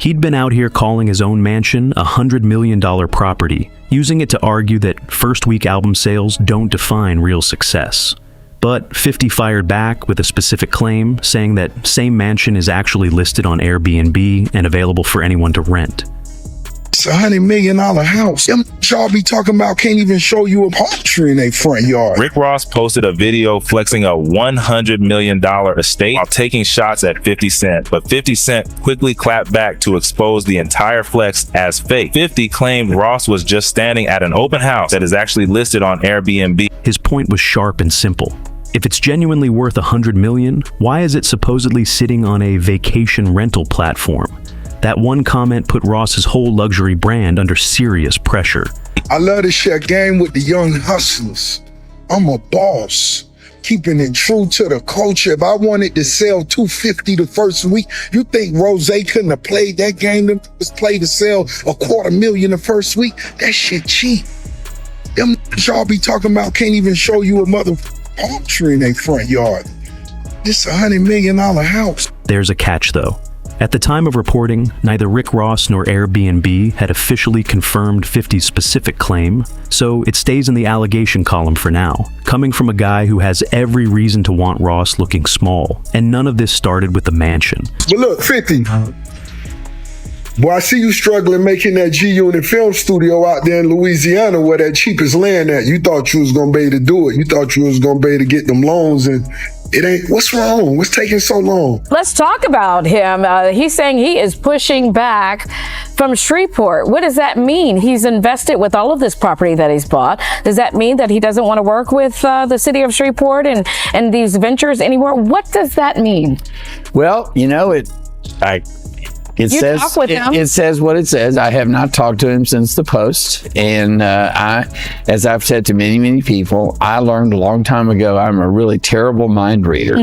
He'd been out here calling his own mansion a $100 million property, using it to argue that first-week album sales don't define real success. But 50 fired back with a specific claim, saying that same mansion is actually listed on Airbnb and available for anyone to rent. It's a $100 million house. Them y'all be talking about can't even show you a palm tree in their front yard. Rick Ross posted a video flexing a $100 million estate while taking shots at 50 Cent, but 50 Cent quickly clapped back to expose the entire flex as fake. 50 claimed Ross was just standing at an open house that is actually listed on Airbnb. His point was sharp and simple. If it's genuinely worth $100 million, why is it supposedly sitting on a vacation rental platform? That one comment put Ross's whole luxury brand under serious pressure. I love to share game with the young hustlers. I'm a boss, keeping it true to the culture. If I wanted to sell 250 the first week, you think Rose couldn't have played that game to play to sell $250,000 the first week? That shit cheap. Them y'all be talking about can't even show you a mother palm tree in their front yard. This $100 million house. There's a catch though. At the time of reporting, neither Rick Ross nor Airbnb had officially confirmed 50's specific claim, so it stays in the allegation column for now, coming from a guy who has every reason to want Ross looking small, and none of this started with the mansion. But look, 50. Boy, I see you struggling making that G-Unit film studio out there in Louisiana where that cheapest land at. You thought you was gonna be able to do it. You thought you was gonna be able to get them loans, and it ain't. What's wrong? What's taking so long? Let's talk about him. He's saying he is pushing back from Shreveport. What does that mean? He's invested with all of this property that he's bought. Does that mean that he doesn't want to work with the city of Shreveport and these ventures anymore? What does that mean? Well, you know, it says what it says. I have not talked to him since the post, and as I've said to many people, I learned a long time ago I'm a really terrible mind reader.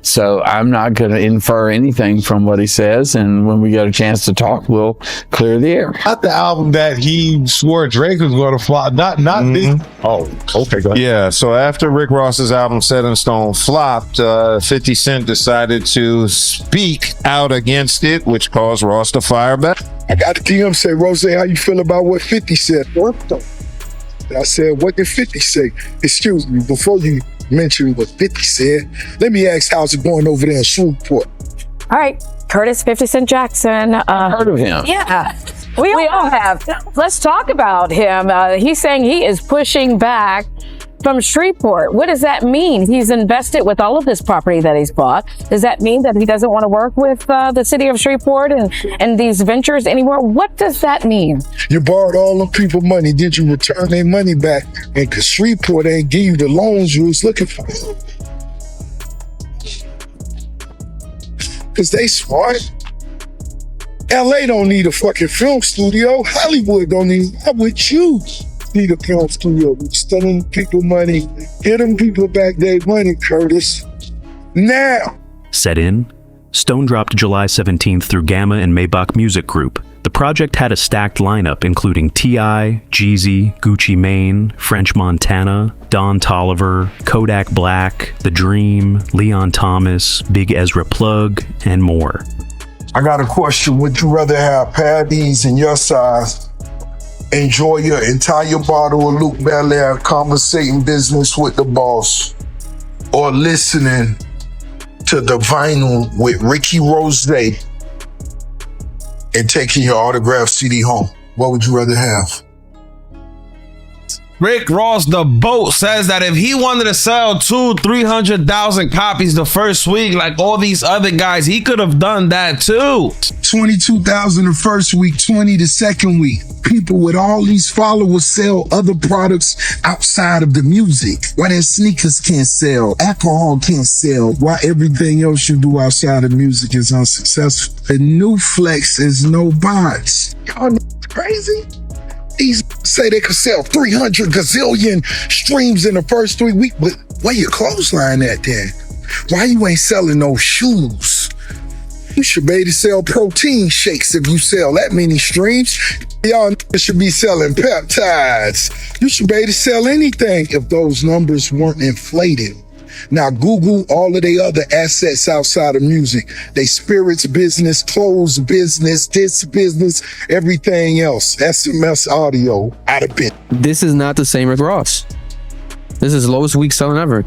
So I'm not going to infer anything from what he says, and when we get a chance to talk, we'll clear the air. Not the album that he swore Drake was going to flop. Not this. Oh, okay, go ahead. Yeah, so after Rick Ross's album Set in Stone flopped, 50 Cent decided to speak out against it, which caused Ross to fire back. I got a DM say, Rose, how you feel about what 50 said? I said, what did 50 say? Excuse me, before you mention what 50 said, let me ask, how's it going over there in Shreveport? All right, Curtis 50 Cent Jackson. Heard of him? Yeah, we all have. Let's talk about him. He's saying he is pushing back from Shreveport. What does that mean? He's invested with all of this property that he's bought. Does that mean that he doesn't want to work with the city of Shreveport and these ventures anymore? What does that mean? You borrowed all them people money. Did you return their money back? And because Shreveport ain't give you the loans you was looking for. Because they smart. LA don't need a fucking film studio. Hollywood don't need. Why would you need a film studio? We stealing people money. Get them people back their money, Curtis. Now. Set in. Stone dropped July 17th through Gamma and Maybach Music Group. The project had a stacked lineup including T.I., Jeezy, Gucci Mane, French Montana, Don Toliver, Kodak Black, The Dream, Leon Thomas, Big Ezra Plug, and more. I got a question. Would you rather have Paddy's in your size, enjoy your entire bottle of Luke Belaire, conversating business with the boss, or listening to the vinyl with Ricky Rose and taking your autographed CD home? What would you rather have? Rick Ross, the boat, says that if he wanted to sell 200,000-300,000 copies the first week, like all these other guys, he could have done that too. 22,000 the first week, 20 the second week. People with all these followers sell other products outside of the music. Why their sneakers can't sell, alcohol can't sell, why everything else you do outside of music is unsuccessful. The new flex is no bots. Y'all crazy? These say they could sell 300 gazillion streams in the first 3 weeks, but where your clothesline at then? Why you ain't selling no shoes? You should be able to sell protein shakes if you sell that many streams. Y'all should be selling peptides. You should be able to sell anything if those numbers weren't inflated. Now Google all of their other assets outside of music. They spirits business, clothes business, this business, everything else. SMS audio out of bit. This is not the same Rick Ross. This is the lowest week selling ever.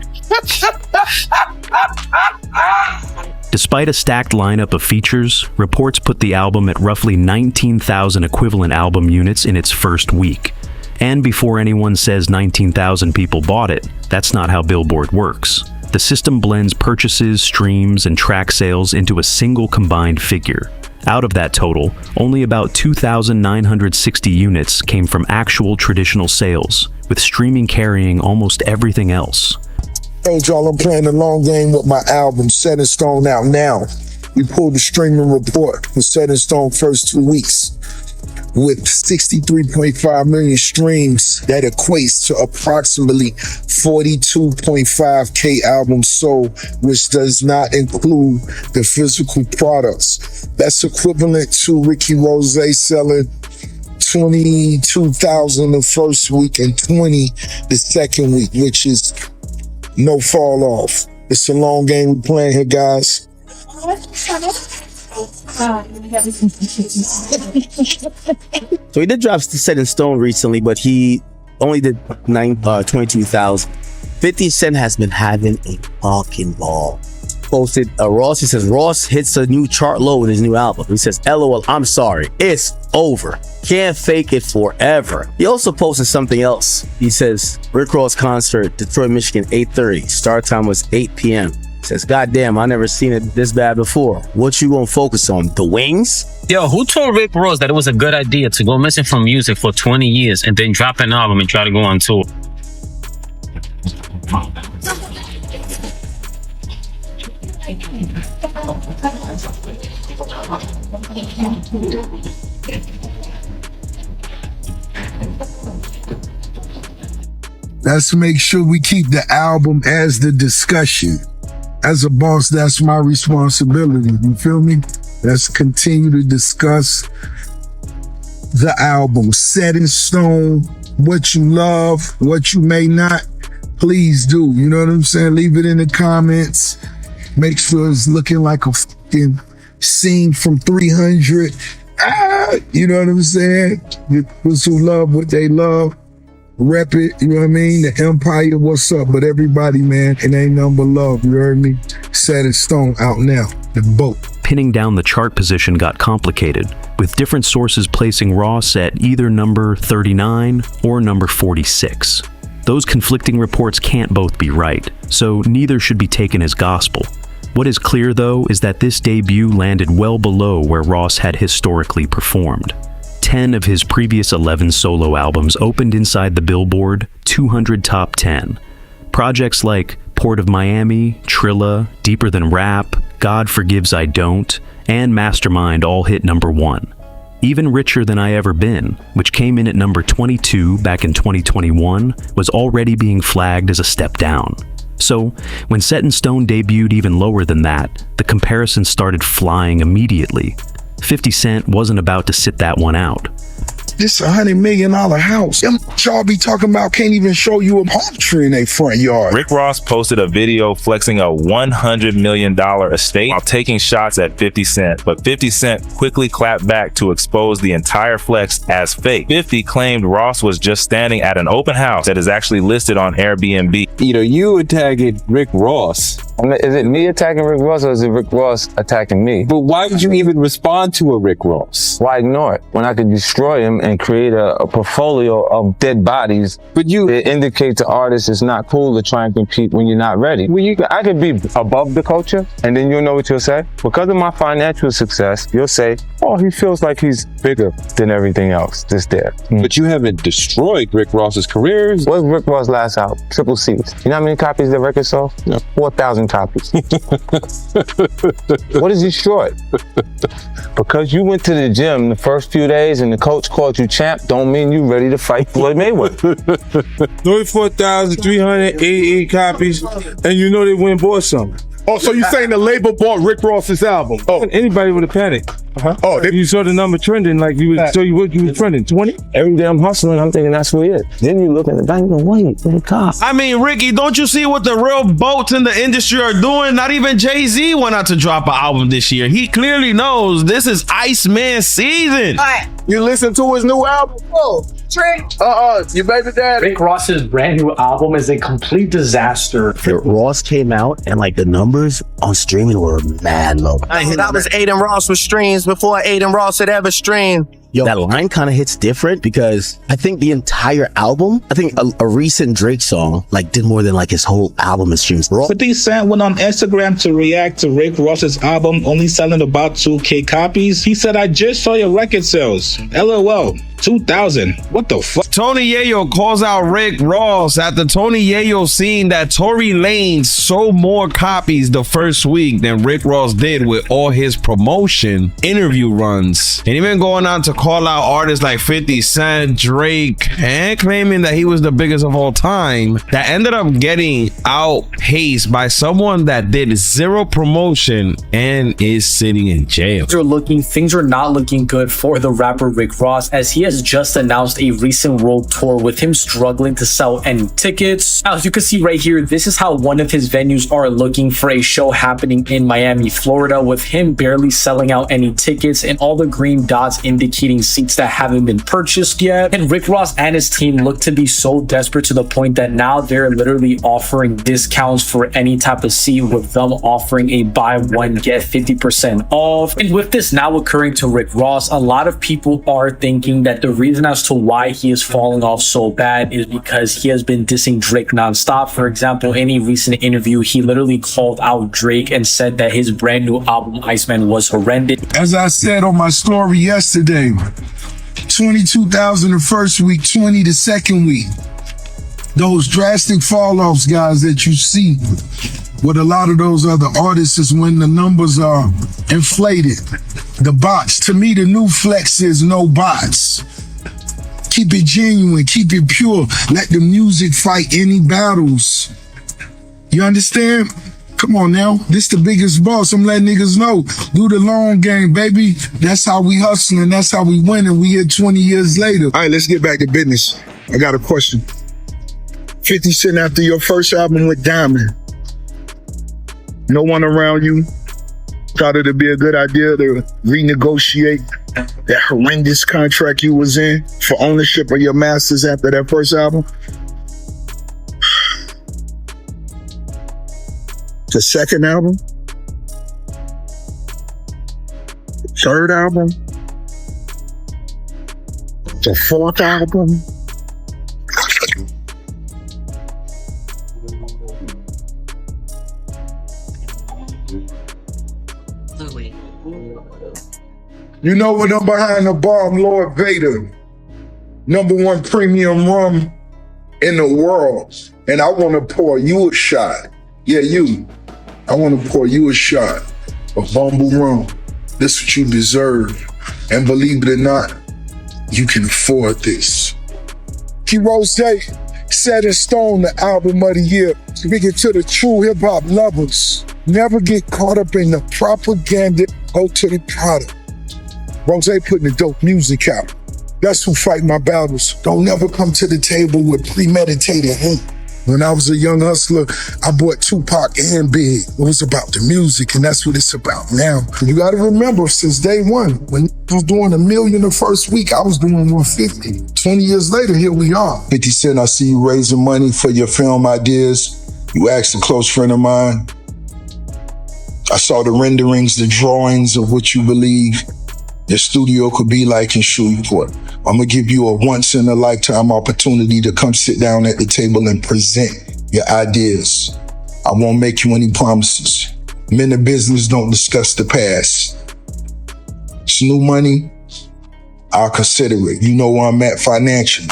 Despite a stacked lineup of features, reports put the album at roughly 19,000 equivalent album units in its first week. And before anyone says 19,000 people bought it, that's not how Billboard works. The system blends purchases, streams, and track sales into a single combined figure. Out of that total, only about 2,960 units came from actual traditional sales, with streaming carrying almost everything else. Told y'all I'm playing the long game with my album Set in Stone out now. We pulled the streaming report for Set in Stone first 2 weeks with 63.5 million streams. That equates to approximately 42.5K albums sold, which does not include the physical products. That's equivalent to Ricky Rose selling 22,000 the first week and 20 the second week, which is no fall off. It's a long game we're playing here, guys. So he did drop Set in Stone recently, but he only did 22,000. 50 Cent has been having a fucking ball. Posted Ross. He says Ross hits a new chart low with his new album. He says, "LOL, I'm sorry, it's over. Can't fake it forever." He also posted something else. He says Rick Ross concert, Detroit, Michigan, 8:30. Start time was 8 p.m. He says, "Goddamn, I never seen it this bad before. What you gonna focus on? The wings?" Yo, who told Rick Ross that it was a good idea to go missing from music for 20 years and then drop an album and try to go on tour? Let's make sure we keep the album as the discussion. As a boss, that's my responsibility. You feel me? Let's continue to discuss the album. Set in Stone, what you love, what you may not. Please do. You know what I'm saying? Leave it in the comments. Make sure it's looking like a fucking scene from 300. You know what I'm saying? Those who love what they love, rep it. You know what I mean? The Empire, what's up? But everybody, man, it ain't nothing but love. You heard me? Set in Stone out now. The boat. Pinning down the chart position got complicated, with different sources placing Ross at either number 39 or number 46. Those conflicting reports can't both be right, so neither should be taken as gospel. What is clear, though, is that this debut landed well below where Ross had historically performed. 10 of his previous 11 solo albums opened inside the Billboard 200 Top 10. Projects like Port of Miami, Trilla, Deeper Than Rap, God Forgives I Don't, and Mastermind all hit number 1. Even Richer Than I Ever Been, which came in at number 22 back in 2021, was already being flagged as a step down. So, when Set in Stone debuted even lower than that, the comparison started flying immediately. 50 Cent wasn't about to sit that one out. This $100 million house. Them y'all be talking about can't even show you a palm tree in their front yard. Rick Ross posted a video flexing a $100 million estate while taking shots at 50 Cent, but 50 Cent quickly clapped back to expose the entire flex as fake. 50 claimed Ross was just standing at an open house that is actually listed on Airbnb. Either you attacking Rick Ross. Is it me attacking Rick Ross or is it Rick Ross attacking me? But why did you even respond to a Rick Ross? Why ignore it when I could destroy him and create a portfolio of dead bodies? But it indicates to artists it's not cool to try and compete when you're not ready. I could be above the culture, and then you'll know what you'll say. Because of my financial success, you'll say, "Oh, he feels like he's bigger than everything else that's there." But you haven't destroyed Rick Ross's career. What's Rick Ross' last album? Triple C's. You know how many copies the record sold? No. 4,000 copies. What is destroyed? Because you went to the gym the first few days and the coach called you champ, don't mean you ready to fight Floyd Mayweather. 34,388 copies, and you know they went and bought some. Oh, so you saying the label bought Rick Ross's album? Oh, anybody would have panicked. Oh, you saw the number trending, like you was show you what you was trending, 20? Every day I'm hustling, I'm thinking that's what it is. Then you look at the bank and go, wait, what cost? I mean, Ricky, don't you see what the real boats in the industry are doing? Not even Jay-Z went out to drop an album this year. He clearly knows this is Iceman season. You listen to his new album? Oh, Trent. Your baby daddy. Rick Ross's brand new album is a complete disaster. Ross came out and like the numbers on streaming were mad low. That was Aiden Ross with streams before Aiden Ross had ever streamed. Yo, that line kind of hits different because I think the entire album, I think a recent Drake song like did more than like his whole album in streams. 50 Cent went on Instagram to react to Rick Ross's album only selling about 2K copies. He said, I just saw your record sales. LOL. 2,000. What the fuck? Tony Yayo calls out Rick Ross after Tony Yayo seen that Tory Lanez sold more copies the first week than Rick Ross did with all his promotion interview runs. And even going on to call out artists like 50 Cent, Drake, and claiming that he was the biggest of all time, that ended up getting outpaced by someone that did zero promotion and is sitting in jail. Things are not looking good for the rapper Rick Ross, as he has just announced a recent world tour with him struggling to sell any tickets. As you can see right here, this is how one of his venues are looking for a show happening in Miami, Florida, with him barely selling out any tickets and all the green dots indicating seats that haven't been purchased yet. And Rick Ross and his team look to be so desperate to the point that now they're literally offering discounts for any type of seat, with them offering a buy one get 50% off. And with this now occurring to Rick Ross, a lot of people are thinking that the reason as to why he is falling off so bad is because he has been dissing Drake nonstop. For example, in a recent interview, he literally called out Drake and said that his brand new album Iceman was horrendous. As I said on my story yesterday, 22,000 the first week, 20 the second week. Those drastic fall-offs, guys, that you see with a lot of those other artists is when the numbers are inflated. The bots. To me, the new flex is no bots. Keep it genuine, keep it pure. Let the music fight any battles. You understand? Come on now. This the biggest boss. I'm letting niggas know. Do the long game, baby. That's how we hustling. That's how we winning. We here 20 years later. All right, let's get back to business. I got a question. 50 Cent, after your first album with Diamond, no one around you thought it'd be a good idea to renegotiate that horrendous contract you was in for ownership of your masters after that first album? The second album? The third album? The fourth album? You know what? I'm behind the bar. I'm Lord Vader. #1 premium rum in the world. And I want to pour you a shot. Yeah, you. I want to pour you a shot of Bumble rum. This is what you deserve. And believe it or not, you can afford this. Rose set in stone, the album of the year. Speaking to the true hip-hop lovers, never get caught up in the propaganda. Go to the product. Rose putting the dope music out. That's who fight my battles. Don't never come to the table with premeditated hate. When I was a young hustler, I bought Tupac and Big. It was about the music, and that's what it's about now. You gotta remember, since day one, when I was doing $1 million the first week, I was doing 150. 20 years later, here we are. 50 Cent, I see you raising money for your film ideas. You asked a close friend of mine. I saw the renderings, the drawings of what you believe your studio could be like in Shreveport. I'm gonna give you a once-in-a-lifetime opportunity to come sit down at the table and present your ideas. I won't make you any promises. Men of business don't discuss the past. It's new money, I'll consider it. You know where I'm at financially.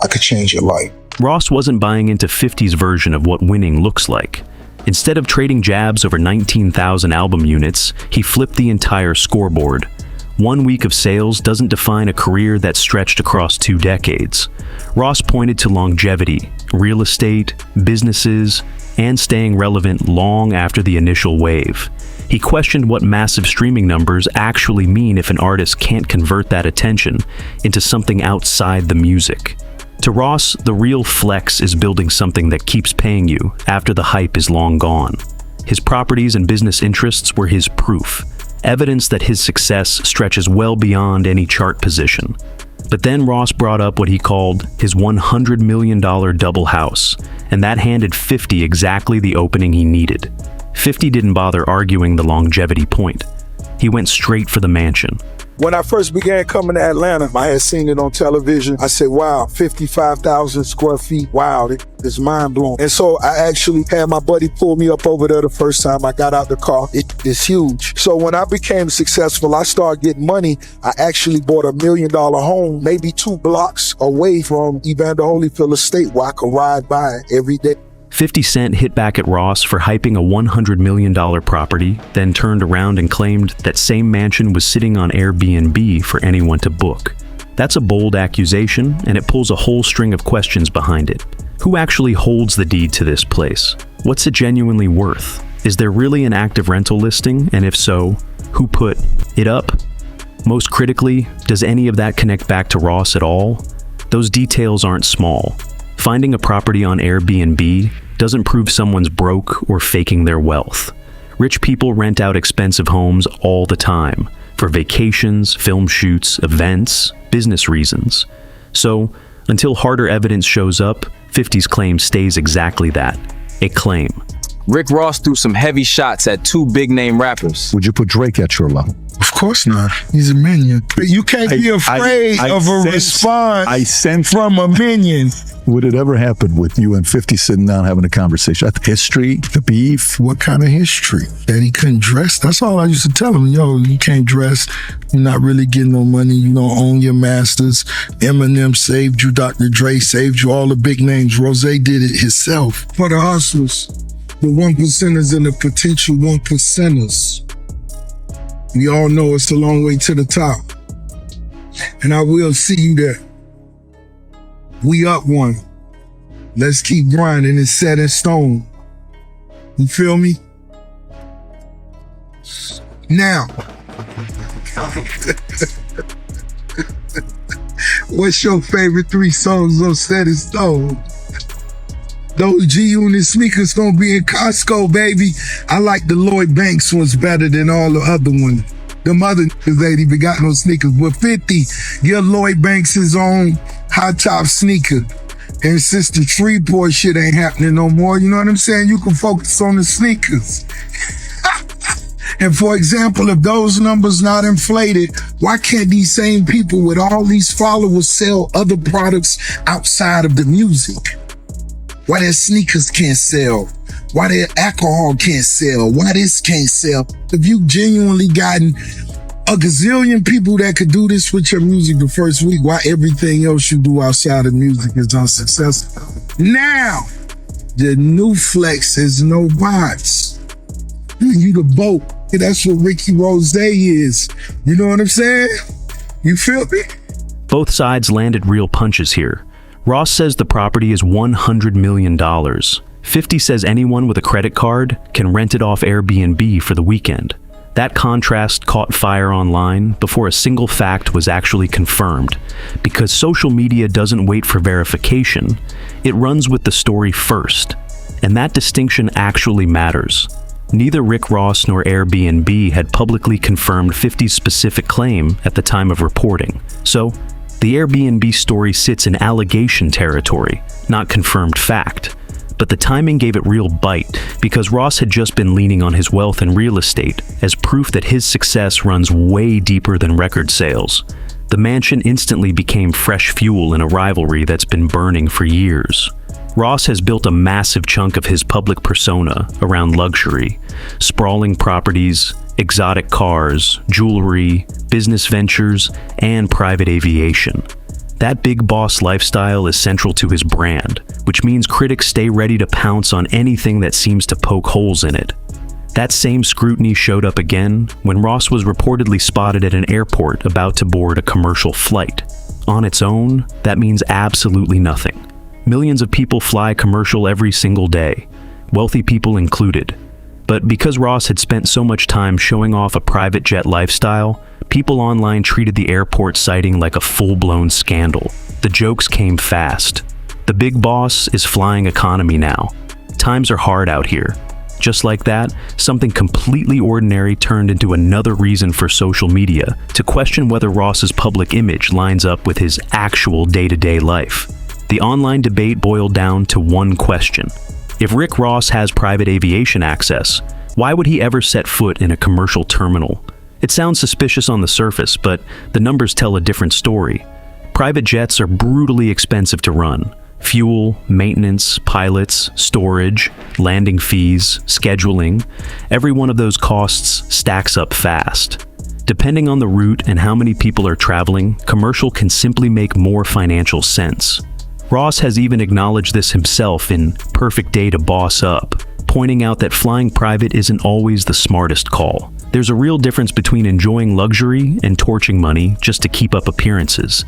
I could change your life. Ross wasn't buying into 50's version of what winning looks like. Instead of trading jabs over 19,000 album units, he flipped the entire scoreboard. 1 week of sales doesn't define a career that stretched across 2 decades. Ross pointed to longevity, real estate, businesses, and staying relevant long after the initial wave. He questioned what massive streaming numbers actually mean if an artist can't convert that attention into something outside the music. To Ross, the real flex is building something that keeps paying you after the hype is long gone. His properties and business interests were his proof, evidence that his success stretches well beyond any chart position. But then Ross brought up what he called his $100 million double house, and that handed 50 exactly the opening he needed. 50 didn't bother arguing the longevity point. He went straight for the mansion. When I first began coming to Atlanta, I had seen it on television. I said, wow, 55,000 square feet. Wow, it's mind blowing. And so I actually had my buddy pull me up over there the first time I got out the car. It's huge. So when I became successful, I started getting money. I actually bought $1 million home, maybe 2 blocks away from Evander Holyfield Estate, where I could ride by every day. 50 Cent hit back at Ross for hyping a $100 million property, then turned around and claimed that same mansion was sitting on Airbnb for anyone to book. That's a bold accusation, and it pulls a whole string of questions behind it. Who actually holds the deed to this place? What's it genuinely worth? Is there really an active rental listing? And if so, who put it up? Most critically, does any of that connect back to Ross at all? Those details aren't small. Finding a property on Airbnb doesn't prove someone's broke or faking their wealth. Rich people rent out expensive homes all the time for vacations, film shoots, events, business reasons. So, until harder evidence shows up, 50's claim stays exactly that, a claim. Rick Ross threw some heavy shots at 2 big-name rappers. Would you put Drake at your level? Of course not. He's a minion. You can't be afraid of a response from a minion. Would it ever happen with you and 50 sitting down having a conversation? History, the beef? What kind of history? That he couldn't dress? That's all I used to tell him. Yo, you can't dress. You're not really getting no money. You don't own your masters. Eminem saved you. Dr. Dre saved you. All the big names. Rose did it himself. For the hustlers, the 1%ers and the potential 1%ers. We all know it's a long way to the top. And I will see you there. We up one. Let's keep grinding. It's set in stone. You feel me? Now, what's your favorite 3 songs on Set in Stone? Those G-Unit sneakers gonna be in Costco, baby. I like the Lloyd Banks ones better than all the other ones. Them other niggas ain't even got no sneakers. But 50, get Lloyd Banks his own high top sneaker. And since the Shreveport shit ain't happening no more, you know what I'm saying? You can focus on the sneakers. And for example, if those numbers not inflated, why can't these same people with all these followers sell other products outside of the music? Why their sneakers can't sell? Why their alcohol can't sell? Why this can't sell? If you genuinely gotten a gazillion people that could do this with your music the first week, why everything else you do outside of music is unsuccessful? Now, the new flex is no bots. You the boat. That's what Ricky Rose is. You know what I'm saying? You feel me? Both sides landed real punches here. Ross says the property is $100 million. 50 says anyone with a credit card can rent it off Airbnb for the weekend. That contrast caught fire online before a single fact was actually confirmed. Because social media doesn't wait for verification, it runs with the story first. And that distinction actually matters. Neither Rick Ross nor Airbnb had publicly confirmed 50's specific claim at the time of reporting. So, the Airbnb story sits in allegation territory, not confirmed fact. But the timing gave it real bite, because Ross had just been leaning on his wealth and real estate as proof that his success runs way deeper than record sales. The mansion instantly became fresh fuel in a rivalry that's been burning for years. Ross has built a massive chunk of his public persona around luxury, sprawling properties, exotic cars, jewelry, business ventures, and private aviation. That big boss lifestyle is central to his brand, which means critics stay ready to pounce on anything that seems to poke holes in it. That same scrutiny showed up again when Ross was reportedly spotted at an airport about to board a commercial flight. On its own, that means absolutely nothing. Millions of people fly commercial every single day, wealthy people included. But because Ross had spent so much time showing off a private jet lifestyle, people online treated the airport sighting like a full-blown scandal. The jokes came fast. The big boss is flying economy now. Times are hard out here. Just like that, something completely ordinary turned into another reason for social media to question whether Ross's public image lines up with his actual day-to-day life. The online debate boiled down to one question. If Rick Ross has private aviation access, why would he ever set foot in a commercial terminal? It sounds suspicious on the surface, but the numbers tell a different story. Private jets are brutally expensive to run. Fuel, maintenance, pilots, storage, landing fees, scheduling, every one of those costs stacks up fast. Depending on the route and how many people are traveling, commercial can simply make more financial sense. Ross has even acknowledged this himself in Perfect Day to Boss Up, pointing out that flying private isn't always the smartest call. There's a real difference between enjoying luxury and torching money just to keep up appearances.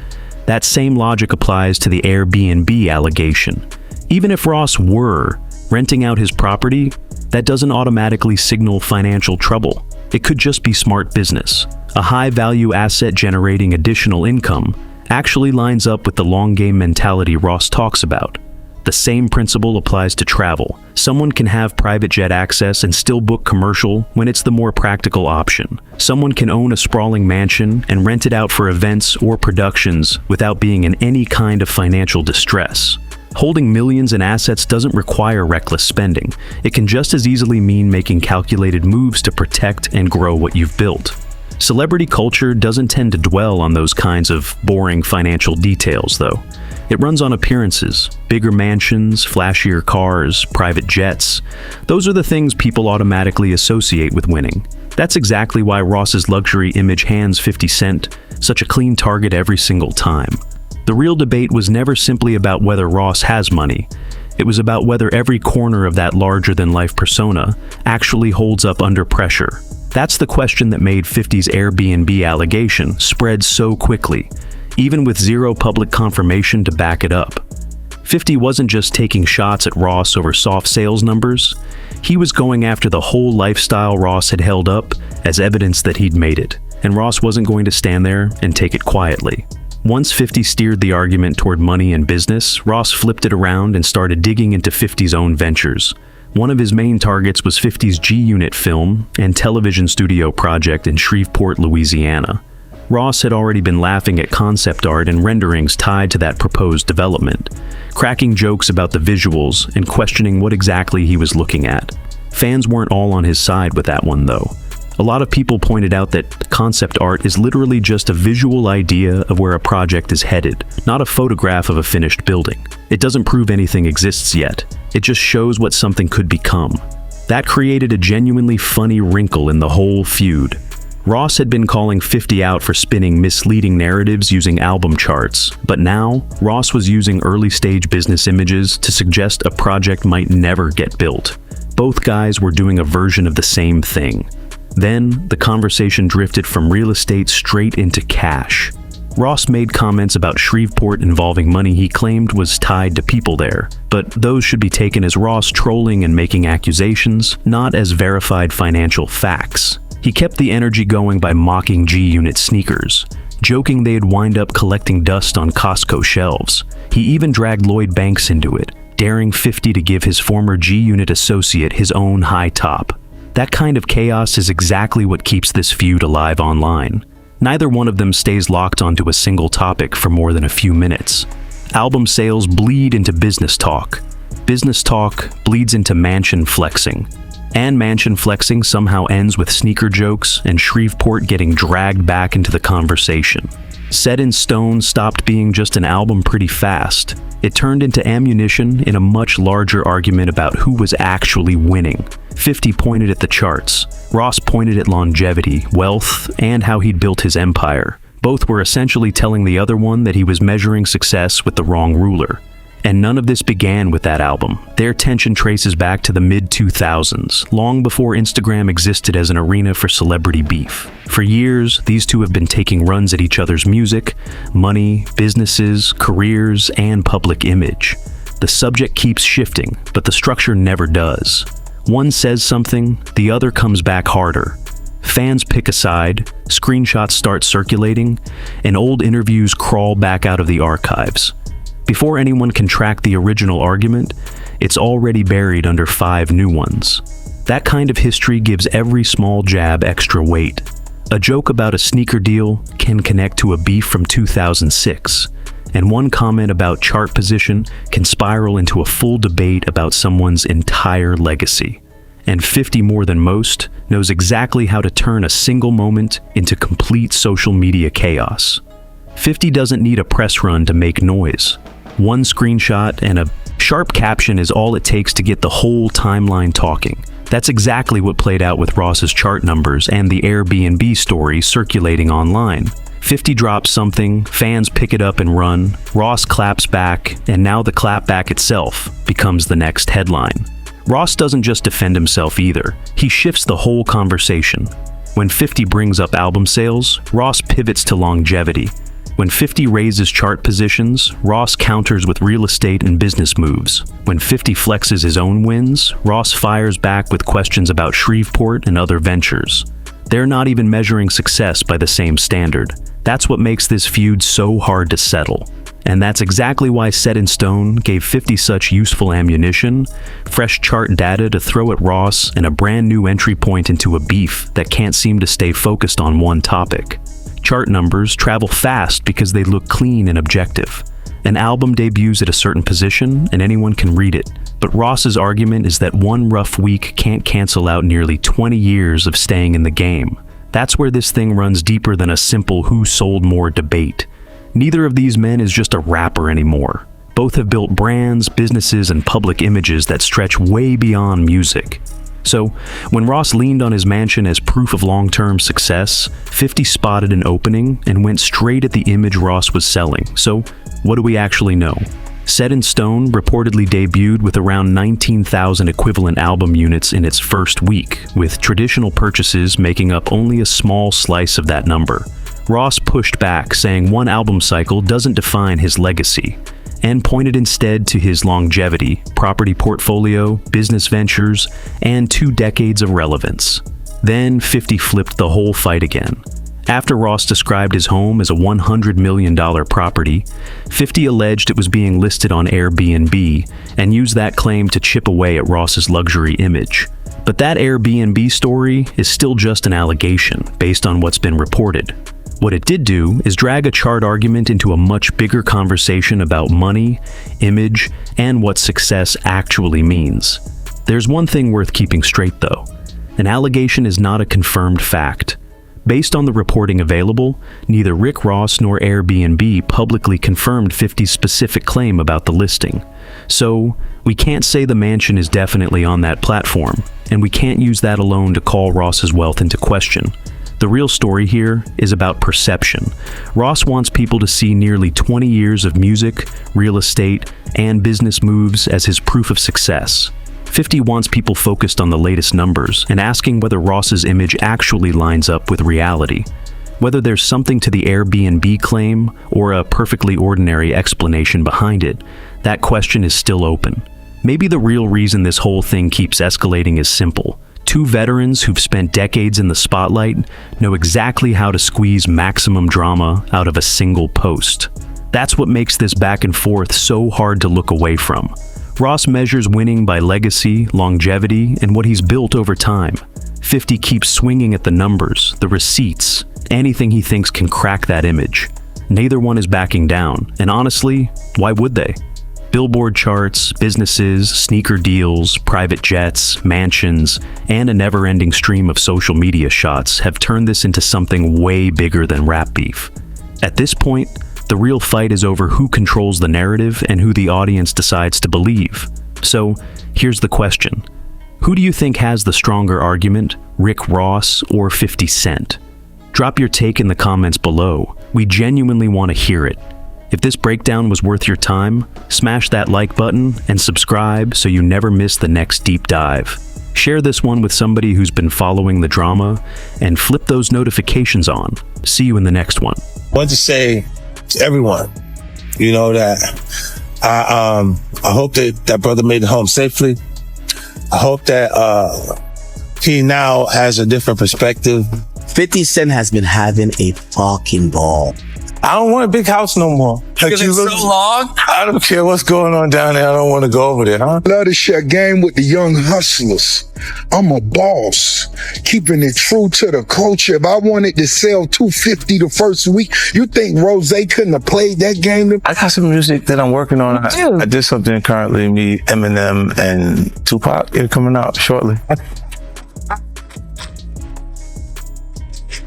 That same logic applies to the Airbnb allegation. Even if Ross were renting out his property, that doesn't automatically signal financial trouble. It could just be smart business. A high-value asset generating additional income actually lines up with the long-game mentality Ross talks about. The same principle applies to travel. Someone can have private jet access and still book commercial when it's the more practical option. Someone can own a sprawling mansion and rent it out for events or productions without being in any kind of financial distress. Holding millions in assets doesn't require reckless spending. It can just as easily mean making calculated moves to protect and grow what you've built. Celebrity culture doesn't tend to dwell on those kinds of boring financial details, though. It runs on appearances, bigger mansions, flashier cars, private jets. Those are the things people automatically associate with winning. That's exactly why Ross's luxury image hands 50 Cent such a clean target every single time. The real debate was never simply about whether Ross has money. It was about whether every corner of that larger-than-life persona actually holds up under pressure. That's the question that made 50's Airbnb allegation spread so quickly, even with zero public confirmation to back it up. 50 wasn't just taking shots at Ross over soft sales numbers. He was going after the whole lifestyle Ross had held up as evidence that he'd made it, and Ross wasn't going to stand there and take it quietly. Once 50 steered the argument toward money and business, Ross flipped it around and started digging into 50's own ventures. One of his main targets was 50's G-Unit film and television studio project in Shreveport, Louisiana. Ross had already been laughing at concept art and renderings tied to that proposed development, cracking jokes about the visuals and questioning what exactly he was looking at. Fans weren't all on his side with that one, though. A lot of people pointed out that concept art is literally just a visual idea of where a project is headed, not a photograph of a finished building. It doesn't prove anything exists yet. It just shows what something could become. That created a genuinely funny wrinkle in the whole feud. Ross had been calling 50 out for spinning misleading narratives using album charts, but now Ross was using early-stage business images to suggest a project might never get built. Both guys were doing a version of the same thing. Then, the conversation drifted from real estate straight into cash. Ross made comments about Shreveport involving money he claimed was tied to people there, but those should be taken as Ross trolling and making accusations, not as verified financial facts. He kept the energy going by mocking G-Unit sneakers, joking they'd wind up collecting dust on Costco shelves. He even dragged Lloyd Banks into it, daring 50 to give his former G-Unit associate his own high top. That kind of chaos is exactly what keeps this feud alive online. Neither one of them stays locked onto a single topic for more than a few minutes. Album sales bleed into business talk. Business talk bleeds into mansion flexing. And mansion flexing somehow ends with sneaker jokes and Shreveport getting dragged back into the conversation. Set in Stone stopped being just an album pretty fast. It turned into ammunition in a much larger argument about who was actually winning. 50 pointed at the charts. Ross pointed at longevity, wealth, and how he'd built his empire. Both were essentially telling the other one that he was measuring success with the wrong ruler. And none of this began with that album. Their tension traces back to the mid-2000s, long before Instagram existed as an arena for celebrity beef. For years, these two have been taking runs at each other's music, money, businesses, careers, and public image. The subject keeps shifting, but the structure never does. One says something, the other comes back harder. Fans pick a side, screenshots start circulating, and old interviews crawl back out of the archives. Before anyone can track the original argument, it's already buried under 5 new ones. That kind of history gives every small jab extra weight. A joke about a sneaker deal can connect to a beef from 2006, and one comment about chart position can spiral into a full debate about someone's entire legacy. And 50 More Than Most knows exactly how to turn a single moment into complete social media chaos. 50 doesn't need a press run to make noise. One screenshot and a sharp caption is all it takes to get the whole timeline talking. That's exactly what played out with Ross's chart numbers and the Airbnb story circulating online. 50 drops something, fans pick it up and run, Ross claps back, and now the clapback itself becomes the next headline. Ross doesn't just defend himself either, he shifts the whole conversation. When 50 brings up album sales, Ross pivots to longevity. When 50 raises chart positions, Ross counters with real estate and business moves. When 50 flexes his own wins, Ross fires back with questions about Shreveport and other ventures. They're not even measuring success by the same standard. That's what makes this feud so hard to settle. And that's exactly why Set in Stone gave 50 such useful ammunition, fresh chart data to throw at Ross, and a brand new entry point into a beef that can't seem to stay focused on one topic. Chart numbers travel fast because they look clean and objective. An album debuts at a certain position and anyone can read it. But Ross's argument is that one rough week can't cancel out nearly 20 years of staying in the game. That's where this thing runs deeper than a simple who sold more debate. Neither of these men is just a rapper anymore. Both have built brands, businesses, and public images that stretch way beyond music. So, when Ross leaned on his mansion as proof of long-term success, 50 spotted an opening and went straight at the image Ross was selling. So, what do we actually know? Set in Stone reportedly debuted with around 19,000 equivalent album units in its first week, with traditional purchases making up only a small slice of that number. Ross pushed back, saying one album cycle doesn't define his legacy, and pointed instead to his longevity, property portfolio, business ventures, and 2 decades of relevance. Then 50 flipped the whole fight again. After Ross described his home as a $100 million property, 50 alleged it was being listed on Airbnb and used that claim to chip away at Ross's luxury image. But that Airbnb story is still just an allegation based on what's been reported. What it did do is drag a chart argument into a much bigger conversation about money, image, and what success actually means. There's one thing worth keeping straight though. An allegation is not a confirmed fact. Based on the reporting available, neither Rick Ross nor Airbnb publicly confirmed 50's specific claim about the listing. So, we can't say the mansion is definitely on that platform, and we can't use that alone to call Ross's wealth into question. The real story here is about perception. Ross wants people to see nearly 20 years of music, real estate, and business moves as his proof of success. 50 wants people focused on the latest numbers and asking whether Ross's image actually lines up with reality. Whether there's something to the Airbnb claim or a perfectly ordinary explanation behind it, that question is still open. Maybe the real reason this whole thing keeps escalating is simple. 2 veterans who've spent decades in the spotlight know exactly how to squeeze maximum drama out of a single post. That's what makes this back and forth so hard to look away from. Ross measures winning by legacy, longevity, and what he's built over time. 50 keeps swinging at the numbers, the receipts, anything he thinks can crack that image. Neither one is backing down, and honestly, why would they? Billboard charts, businesses, sneaker deals, private jets, mansions, and a never-ending stream of social media shots have turned this into something way bigger than rap beef. At this point, the real fight is over who controls the narrative and who the audience decides to believe. So, here's the question. Who do you think has the stronger argument, Rick Ross or 50 Cent? Drop your take in the comments below. We genuinely want to hear it. If this breakdown was worth your time, smash that like button and subscribe so you never miss the next deep dive. Share this one with somebody who's been following the drama and flip those notifications on. See you in the next one. I want to say to everyone, that I hope that brother made it home safely. I hope that he now has a different perspective. 50 Cent has been having a fucking ball. I don't want a big house no more. Because it's so long? I don't care what's going on down there. I don't want to go over there, huh? Love to share game with the young hustlers. I'm a boss, keeping it true to the culture. If I wanted to sell 250 the first week, you think Rose couldn't have played that game? I got some music that I'm working on. I did something currently, me, Eminem, and Tupac. They're coming out shortly.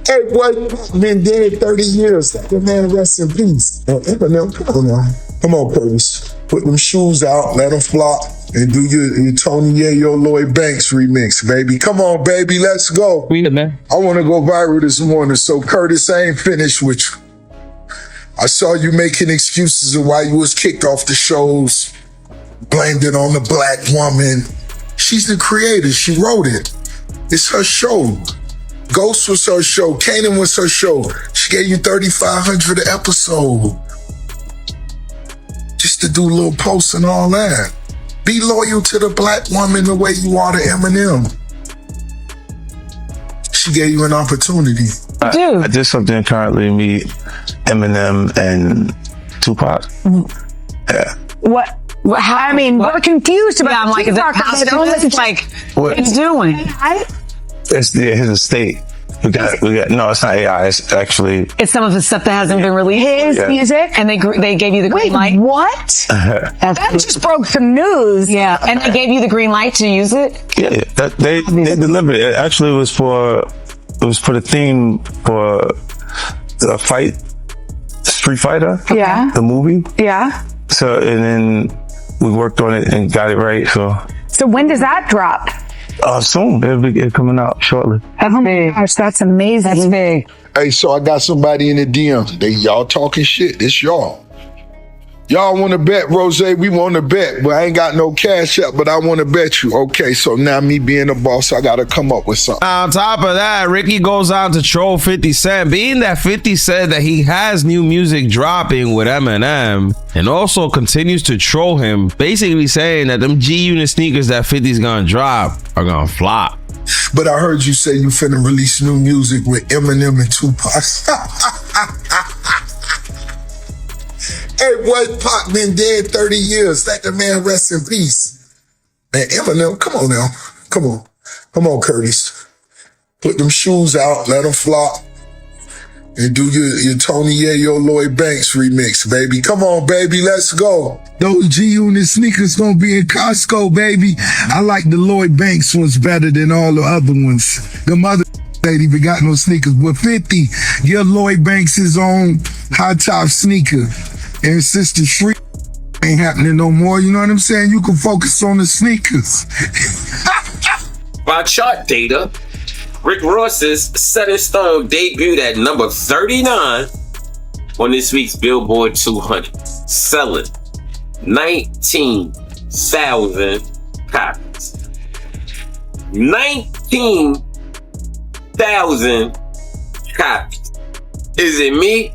Hey, boy, been dead 30 years. Let the man rest in peace. Eminem, come on now. Come on, Curtis. Put them shoes out, let them flop, and do your Tony Yayo Lloyd Banks remix, baby. Come on, baby, let's go. Man. I want to go viral this morning, so Curtis, I ain't finished with you. I saw you making excuses of why you was kicked off the shows, blamed it on the black woman. She's the creator, she wrote it. It's her show. Ghost was her show. Kanan was her show. She gave you $3,500 an episode. Just to do little posts and all that. Be loyal to the black woman the way you are to Eminem. She gave you an opportunity. I did something currently, me, Eminem, and Tupac. Yeah. What? I mean, we're confused about. Yeah, I'm like, is that possible? It's like, what it's doing? It's his estate. We got. No, it's not AI. It's actually. It's some of the stuff that hasn't been released. His music, and they gave you the green light. What? That just broke some news. Yeah, and they gave you the green light to use it. Yeah. They delivered it. It actually was for the theme for the fight, Street Fighter. Yeah. The movie. Yeah. So and then we worked on it and got it right. So when does that drop? Soon. It'll be coming out shortly. Oh my gosh, that's amazing. That's big. Hey, so I got somebody in the DM. Y'all talking shit. It's y'all. Y'all want to bet, Rose? We want to bet, but I ain't got no cash up, but I want to bet you. Okay, so now me being a boss, I got to come up with something. On top of that, Ricky goes on to troll 50 Cent, being that 50 said that he has new music dropping with Eminem, and also continues to troll him, basically saying that them G-Unit sneakers that 50's gonna drop are gonna flop. But I heard you say you finna release new music with Eminem and Tupac. Hey, boy, Pac been dead 30 years. Let the man rest in peace. Man, Eminem, come on now. Come on. Come on, Curtis. Put them shoes out, let them flop, and do your Tony Yayo Lloyd Banks remix, baby. Come on, baby, let's go. Those G-Unit sneakers gonna be in Costco, baby. I like the Lloyd Banks ones better than all the other ones. The mother ain't even got no sneakers. But 50, give Lloyd Banks his own high top sneaker. And since the street ain't happening no more, you know what I'm saying? You can focus on the sneakers. By chart data, Rick Ross's Set in Stone debuted at number 39 on this week's Billboard 200, selling 19,000 copies. 19,000 copies. Is it me?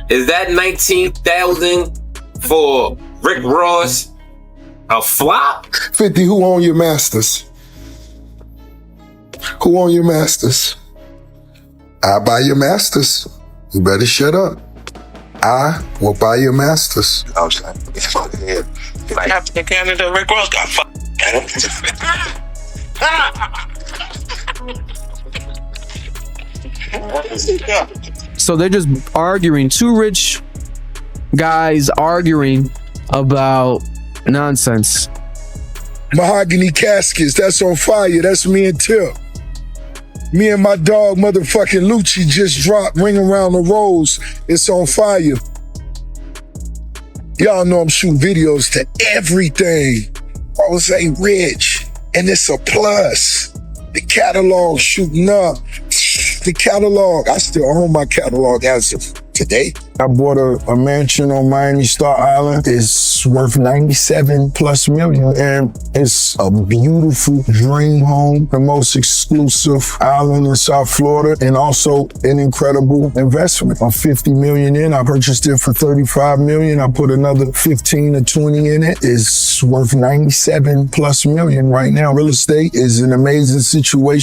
Is that 19,000 for Rick Ross a flop? 50, who own your masters? Who own your masters? I buy your masters. You better shut up. I will buy your masters. I'm saying, like after Canada, Rick Ross got fucked. So they're just arguing, two rich guys arguing about nonsense. Mahogany caskets, that's on fire. That's me and Tip. Me and my dog, motherfucking Lucci, just dropped Ring Around the Rose. It's on fire. Y'all know I'm shooting videos to everything. Rose rich, and it's a plus. The catalog shooting up. The catalog, I still own my catalog as of today. I bought a mansion on Miami Star Island. It's It's worth 97 plus million, and it's a beautiful dream home, the most exclusive island in South Florida, and also an incredible investment. I'm 50 million in. I purchased it for 35 million. I put another 15 or 20 in it. It's worth 97 plus million right now. Real estate is an amazing situation.